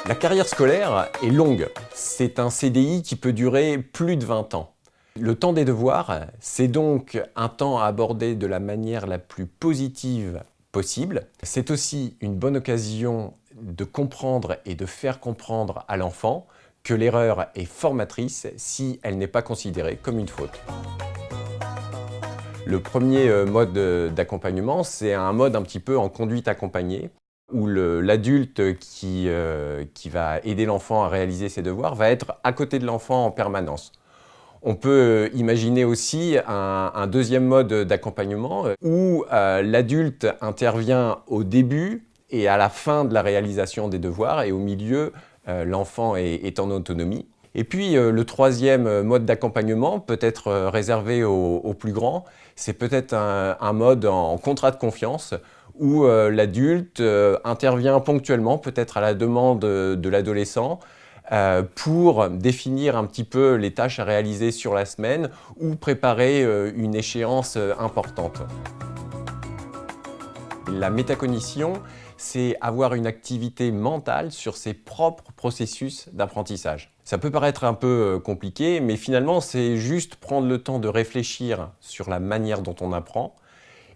La carrière scolaire est longue. C'est un CDI qui peut durer plus de 20 ans. Le temps des devoirs, c'est donc un temps à aborder de la manière la plus positive possible. C'est aussi une bonne occasion de comprendre et de faire comprendre à l'enfant que l'erreur est formatrice si elle n'est pas considérée comme une faute. Le premier mode d'accompagnement, c'est un mode un petit peu en conduite accompagnée, où l'adulte qui va aider l'enfant à réaliser ses devoirs va être à côté de l'enfant en permanence. On peut imaginer aussi un deuxième mode d'accompagnement où l'adulte intervient au début et à la fin de la réalisation des devoirs, et au milieu, l'enfant est en autonomie. Et puis le troisième mode d'accompagnement peut être réservé aux plus grands. C'est peut-être un mode en contrat de confiance où l'adulte intervient ponctuellement, peut-être à la demande de l'adolescent, pour définir un petit peu les tâches à réaliser sur la semaine ou préparer une échéance importante. La métacognition, c'est avoir une activité mentale sur ses propres processus d'apprentissage. Ça peut paraître un peu compliqué, mais finalement, c'est juste prendre le temps de réfléchir sur la manière dont on apprend.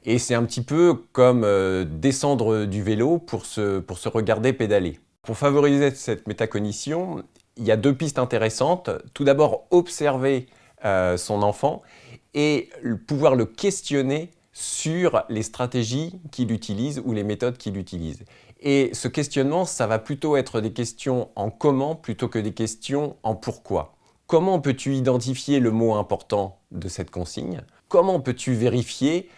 Et c'est un petit peu comme descendre du vélo pour se regarder pédaler. Pour favoriser cette métacognition, il y a deux pistes intéressantes. Tout d'abord, observer son enfant et pouvoir le questionner sur les stratégies qu'il utilise ou les méthodes qu'il utilise. Et ce questionnement, ça va plutôt être des questions en comment plutôt que des questions en pourquoi. Comment peux-tu identifier le mot important de cette consigne? Comment peux-tu vérifier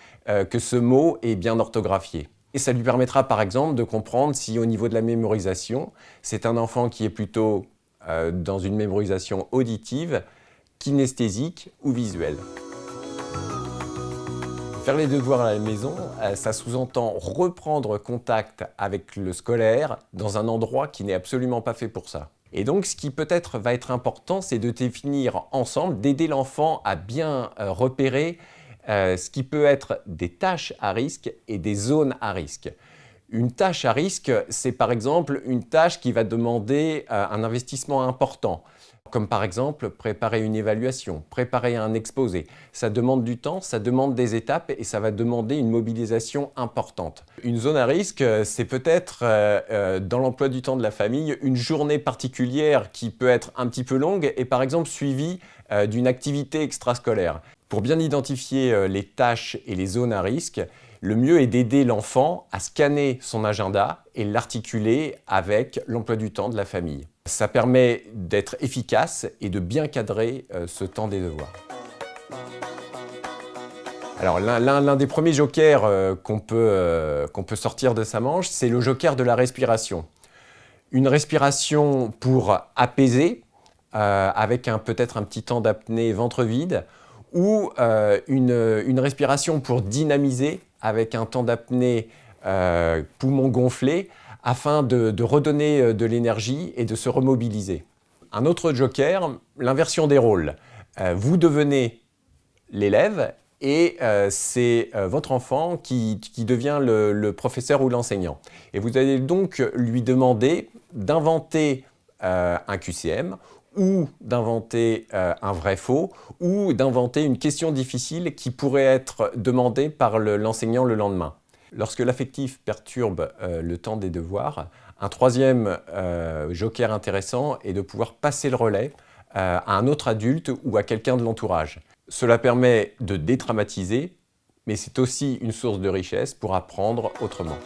que ce mot est bien orthographié? Et ça lui permettra par exemple de comprendre si au niveau de la mémorisation, c'est un enfant qui est plutôt dans une mémorisation auditive, kinesthésique ou visuelle. Faire les devoirs à la maison, ça sous-entend reprendre contact avec le scolaire dans un endroit qui n'est absolument pas fait pour ça. Et donc, ce qui peut-être va être important, c'est de définir ensemble, d'aider l'enfant à bien repérer ce qui peut être des tâches à risque et des zones à risque. Une tâche à risque, c'est par exemple une tâche qui va demander un investissement important, comme par exemple préparer une évaluation, préparer un exposé. Ça demande du temps, ça demande des étapes et ça va demander une mobilisation importante. Une zone à risque, c'est peut-être dans l'emploi du temps de la famille, une journée particulière qui peut être un petit peu longue et par exemple suivie d'une activité extrascolaire. Pour bien identifier les tâches et les zones à risque, le mieux est d'aider l'enfant à scanner son agenda et l'articuler avec l'emploi du temps de la famille. Ça permet d'être efficace et de bien cadrer ce temps des devoirs. Alors l'un des premiers jokers qu'on peut sortir de sa manche, c'est le joker de la respiration. Une respiration pour apaiser, avec peut-être un petit temps d'apnée ventre vide, ou une respiration pour dynamiser avec un temps d'apnée poumon gonflé afin de redonner de l'énergie et de se remobiliser. Un autre joker, l'inversion des rôles. Vous devenez l'élève et c'est votre enfant qui devient le professeur ou l'enseignant. Et vous allez donc lui demander d'inventer un QCM ou d'inventer un vrai-faux, ou d'inventer une question difficile qui pourrait être demandée par l'enseignant le lendemain. Lorsque l'affectif perturbe le temps des devoirs, un troisième joker intéressant est de pouvoir passer le relais à un autre adulte ou à quelqu'un de l'entourage. Cela permet de dédramatiser, mais c'est aussi une source de richesse pour apprendre autrement.